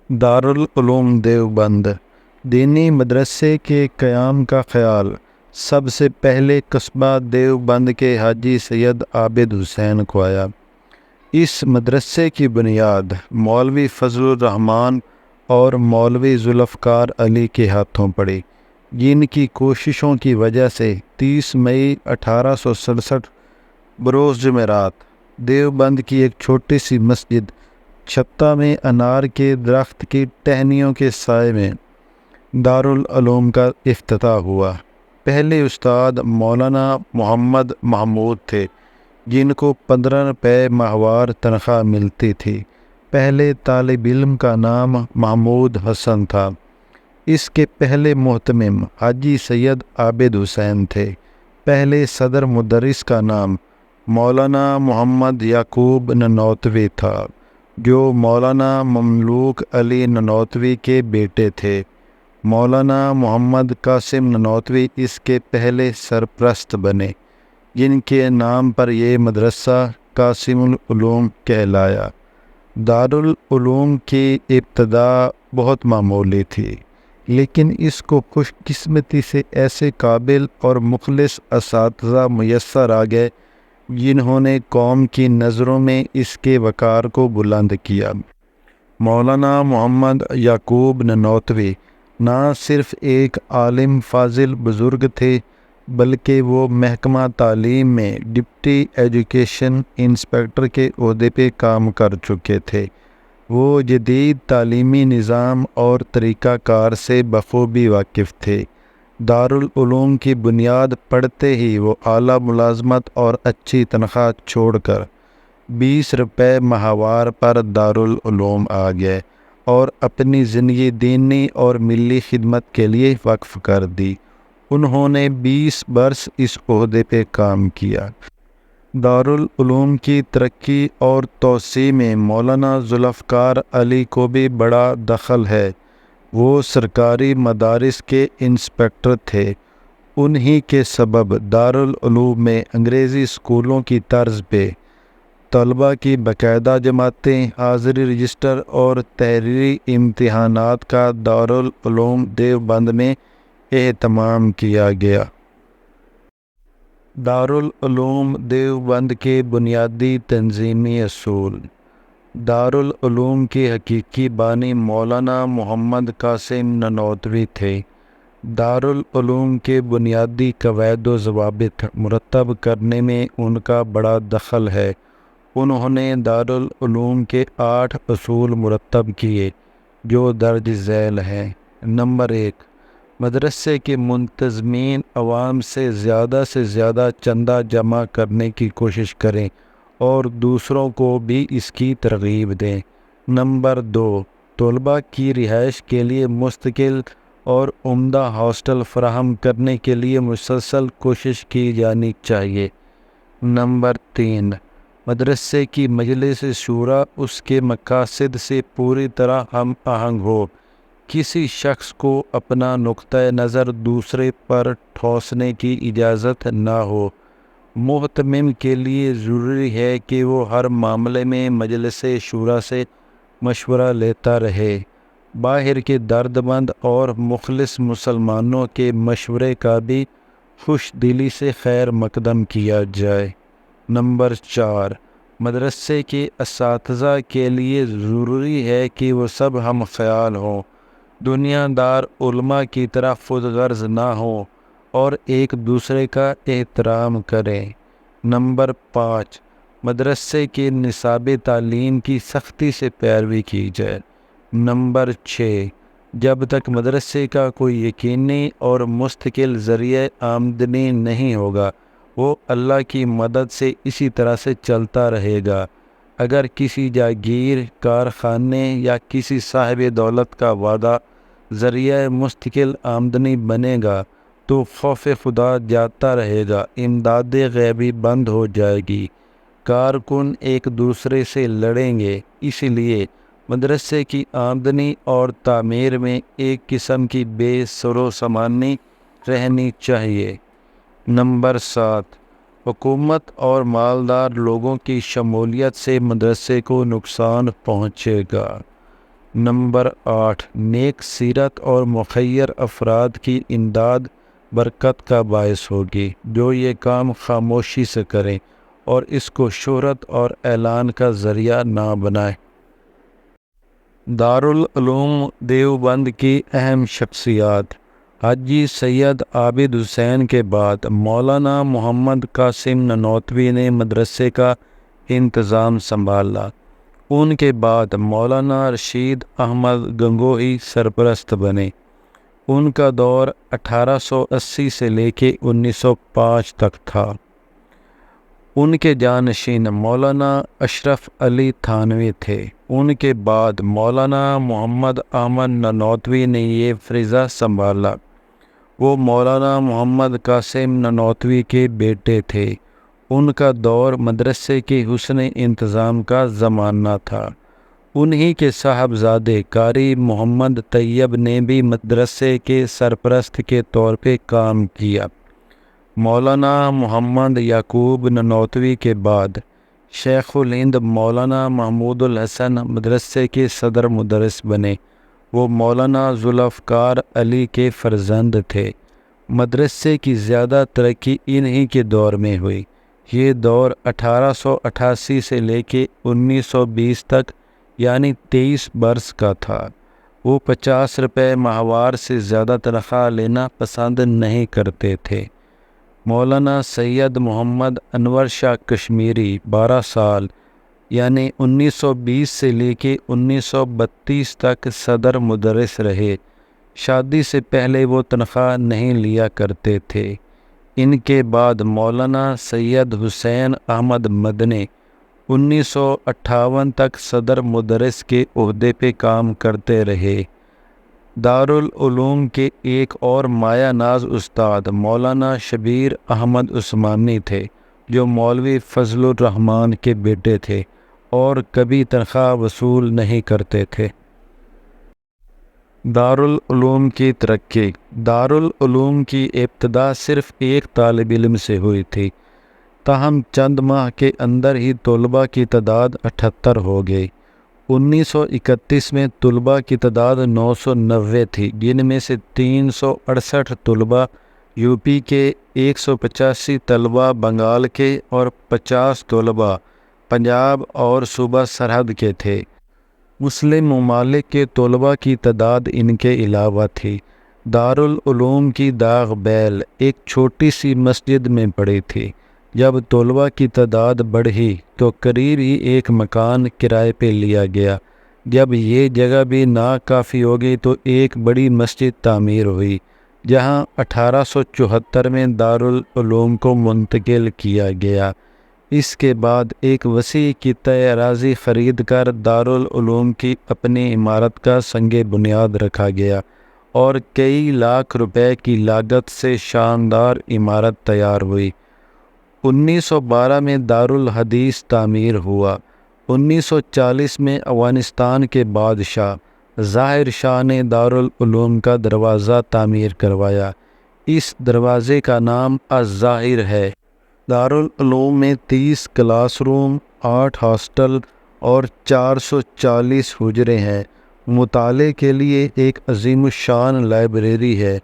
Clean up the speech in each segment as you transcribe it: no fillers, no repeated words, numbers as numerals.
دارالعلوم دیوبند دینی مدرسے کے قیام کا خیال سب سے پہلے قصبہ دیوبند کے حاجی سید عابد حسین کو آیا۔ اس مدرسے کی بنیاد مولوی فضل الرحمن اور مولوی ذوالفقار علی کے ہاتھوں پڑی، جن کی کوششوں کی وجہ سے 30 مئی 1867 بروز جمعرات دیوبند کی ایک چھوٹی سی مسجد چھتہ میں انار کے درخت کی ٹہنیوں کے سائے میں دارالعلوم کا افتتاح ہوا۔ پہلے استاد مولانا محمد محمود تھے، جن کو 15 روپے ماہوار تنخواہ ملتی تھی۔ پہلے طالب علم کا نام محمود حسن تھا۔ اس کے پہلے محتمم حاجی سید عابد حسین تھے۔ پہلے صدر مدرس کا نام مولانا محمد یعقوب ننوتوی تھا، جو مولانا مملوک علی ننوتوی کے بیٹے تھے۔ مولانا محمد قاسم ننوتوی اس کے پہلے سرپرست بنے، جن کے نام پر یہ مدرسہ قاسم العلوم کہلایا۔ دارالعلوم کی ابتدا بہت معمولی تھی، لیکن اس کو خوش قسمتی سے ایسے قابل اور مخلص اساتذہ میسر آ گئے جنہوں نے قوم کی نظروں میں اس کے وقار کو بلند کیا۔ مولانا محمد یعقوب ننوتوی نہ صرف ایک عالم فاضل بزرگ تھے، بلکہ وہ محکمہ تعلیم میں ڈپٹی ایجوکیشن انسپکٹر کے عہدے پہ کام کر چکے تھے۔ وہ جدید تعلیمی نظام اور طریقہ کار سے بخوبی واقف تھے۔ دارالعلوم کی بنیاد پڑتے ہی وہ اعلیٰ ملازمت اور اچھی تنخواہ چھوڑ کر 20 روپے ماہوار پر دارالعلوم آ گئے اور اپنی زندگی دینی اور ملی خدمت کے لیے وقف کر دی۔ انہوں نے 20 برس اس عہدے پہ کام کیا۔ دارالعلوم کی ترقی اور توسیع میں مولانا ذوالفقار علی کو بھی بڑا دخل ہے۔ وہ سرکاری مدارس کے انسپکٹر تھے۔ انہی کے سبب دارالعلوم میں انگریزی اسکولوں کی طرز پہ طلباء کی باقاعدہ جماعتیں، حاضری رجسٹر اور تحریری امتحانات کا دارالعلوم دیوبند میں اہتمام کیا گیا۔ دارالعلوم دیوبند کے بنیادی تنظیمی اصول۔ دارالعلوم کے حقیقی بانی مولانا محمد قاسم ننوتوی تھے۔ دارالعلوم کے بنیادی قواعد و ضوابط مرتب کرنے میں ان کا بڑا دخل ہے۔ انہوں نے دارالعلوم کے 8 اصول مرتب کیے، جو درج ذیل ہیں۔ نمبر 1، مدرسے کے منتظمین عوام سے زیادہ چندہ جمع کرنے کی کوشش کریں اور دوسروں کو بھی اس کی ترغیب دیں۔ نمبر 2، طلباء کی رہائش کے لیے مستقل اور عمدہ ہاسٹل فراہم کرنے کے لیے مسلسل کوشش کی جانی چاہیے۔ نمبر 3، مدرسے کی مجلس شورا اس کے مقاصد سے پوری طرح ہم آہنگ ہو۔ کسی شخص کو اپنا نقطہ نظر دوسرے پر ٹھوسنے کی اجازت نہ ہو۔ محتمم کے لیے ضروری ہے کہ وہ ہر معاملے میں مجلس شورا سے مشورہ لیتا رہے۔ باہر کے درد مند اور مخلص مسلمانوں کے مشورے کا بھی خوش دلی سے خیر مقدم کیا جائے۔ نمبر 4، مدرسے کے اساتذہ کے لیے ضروری ہے کہ وہ سب ہم خیال ہوں، دنیا دار علماء کی طرح خود غرض نہ ہوں اور ایک دوسرے کا احترام کریں۔ نمبر 5، مدرسے کے نصاب تعلیم کی سختی سے پیروی کی جائے۔ نمبر 6، جب تک مدرسے کا کوئی یقینی اور مستقل ذریعہ آمدنی نہیں ہوگا، وہ اللہ کی مدد سے اسی طرح سے چلتا رہے گا۔ اگر کسی جاگیر، کارخانے یا کسی صاحب دولت کا وعدہ ذریعہ مستقل آمدنی بنے گا تو خوف خدا جاتا رہے گا، امداد غیبی بند ہو جائے گی، کارکن ایک دوسرے سے لڑیں گے۔ اس لیے مدرسے کی آمدنی اور تعمیر میں ایک قسم کی بے سر و سامانی رہنی چاہیے۔ نمبر 7، حکومت اور مالدار لوگوں کی شمولیت سے مدرسے کو نقصان پہنچے گا۔ نمبر 8، نیک سیرت اور مخیر افراد کی امداد برکت کا باعث ہوگی، جو یہ کام خاموشی سے کریں اور اس کو شہرت اور اعلان کا ذریعہ نہ بنائیں۔ دارالعلوم دیوبند کی اہم شخصیات: حاجی سید عابد حسین کے بعد مولانا محمد قاسم نانوتوی نے مدرسے کا انتظام سنبھالا۔ ان کے بعد مولانا رشید احمد گنگوہی سرپرست بنے۔ ان کا دور 1880 سے لے کے 1905 تک تھا۔ ان کے جانشین مولانا اشرف علی تھانوی تھے۔ ان کے بعد مولانا محمد احمد نانوتوی نے یہ فریضہ سنبھالا۔ وہ مولانا محمد قاسم نانوتوی کے بیٹے تھے۔ ان کا دور مدرسے کے حسن انتظام کا زمانہ تھا۔ انہی کے صاحبزادے قاری محمد طیب نے بھی مدرسے کے سرپرست کے طور پہ کام کیا۔ مولانا محمد یعقوب نانوتوی کے بعد شیخ الہند مولانا محمود الحسن مدرسے کے صدر مدرس بنے۔ وہ مولانا ذوالفقار علی کے فرزند تھے۔ مدرسے کی زیادہ ترقی انہی کے دور میں ہوئی۔ یہ دور 1888 سے لے کے 1920 تک یعنی 23 برس کا تھا۔ وہ 50 روپے ماہوار سے زیادہ تنخواہ لینا پسند نہیں کرتے تھے۔ مولانا سید محمد انور شاہ کشمیری 12 سال یعنی 1920 سے لے کے 1932 تک صدر مدرس رہے۔ شادی سے پہلے وہ تنخواہ نہیں لیا کرتے تھے۔ ان کے بعد مولانا سید حسین احمد مدنی 1958 تک صدر مدرس کے عہدے پہ کام کرتے رہے۔ دارالعلوم کے ایک اور مایہ ناز استاد مولانا شبیر احمد عثمانی تھے، جو مولوی فضل الرحمن کے بیٹے تھے اور کبھی تنخواہ وصول نہیں کرتے تھے۔ دارالعلوم کی ترقی: دارالعلوم کی ابتدا صرف ایک طالب علم سے ہوئی تھی، تاہم چند ماہ کے اندر ہی طلباء کی تعداد 78 ہو گئی۔ 1931 میں طلباء کی تعداد 990 تھی، جن میں سے 368 طلباء یو پی کے، 185 طلباء بنگال کے اور 50 طلباء پنجاب اور صوبہ سرحد کے تھے۔ مسلم ممالک کے طلباء کی تعداد ان کے علاوہ تھی۔ دارالعلوم کی داغ بیل ایک چھوٹی سی مسجد میں پڑی تھی۔ جب طلباء کی تعداد بڑھی تو قریب ہی ایک مکان کرائے پہ لیا گیا۔ جب یہ جگہ بھی ناکافی ہو گئی تو ایک بڑی مسجد تعمیر ہوئی، جہاں 1874 میں دارالعلوم کو منتقل کیا گیا۔ اس کے بعد ایک وسیع خطہ اراضی خرید کر دارالعلوم کی اپنی عمارت کا سنگ بنیاد رکھا گیا اور کئی لاکھ روپے کی لاگت سے شاندار عمارت تیار ہوئی۔ 1912 میں دارالحدیث تعمیر ہوا۔ 1940 میں افغانستان کے بادشاہ ظاہر شاہ نے دارالعلوم کا دروازہ تعمیر کروایا۔ اس دروازے کا نام الظاہر ہے۔ دارالعلوم میں 30 کلاس روم، 8 ہاسٹل اور 440 حجرے ہیں۔ مطالعے کے لیے ایک عظیم الشان لائبریری ہے۔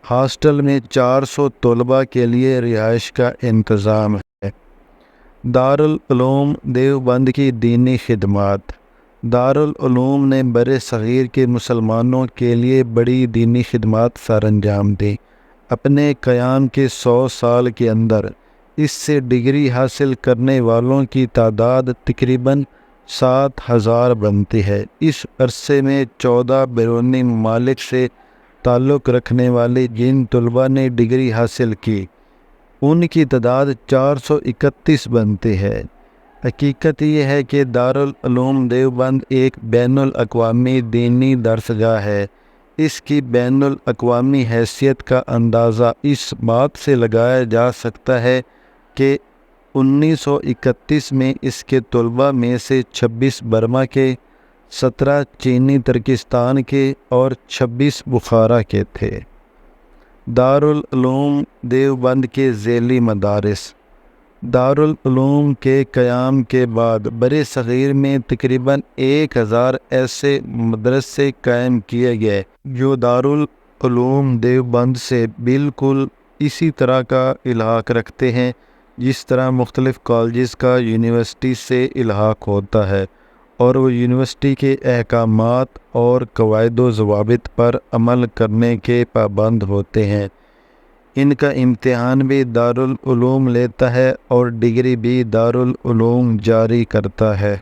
ہاسٹل میں 400 طلباء کے لیے رہائش کا انتظام ہے۔ دارالعلوم دیوبند کی دینی خدمات: دارالعلوم نے بر صغیر کے مسلمانوں کے لیے بڑی دینی خدمات سر انجام دیں۔ اپنے قیام کے 100 سال کے اندر اس سے ڈگری حاصل کرنے والوں کی تعداد تقریباً 7000 بنتی ہے۔ اس عرصے میں 14 بیرونی ممالک سے تعلق رکھنے والے جن طلباء نے ڈگری حاصل کی، ان کی تعداد 431 بنتی ہے۔ حقیقت یہ ہے کہ دارالعلوم دیوبند ایک بین الاقوامی دینی درسگاہ ہے۔ اس کی بین الاقوامی حیثیت کا اندازہ اس بات سے لگایا جا سکتا ہے کہ 1931 میں اس کے طلباء میں سے 26 برما کے، 17 چینی ترکستان کے اور 26 بخارا کے تھے۔ دارالعلوم دیوبند کے ذیلی مدارس: دارالعلوم کے قیام کے بعد برِ صغیر میں تقریباً 1000 ایسے مدرسے قائم کیے گئے جو دارالعلوم دیوبند سے بالکل اسی طرح کا الحاق رکھتے ہیں جس طرح مختلف کالجز کا یونیورسٹی سے الحاق ہوتا ہے، اور وہ یونیورسٹی کے احکامات اور قواعد و ضوابط پر عمل کرنے کے پابند ہوتے ہیں۔ ان کا امتحان بھی دارالعلوم لیتا ہے اور ڈگری بھی دارالعلوم جاری کرتا ہے۔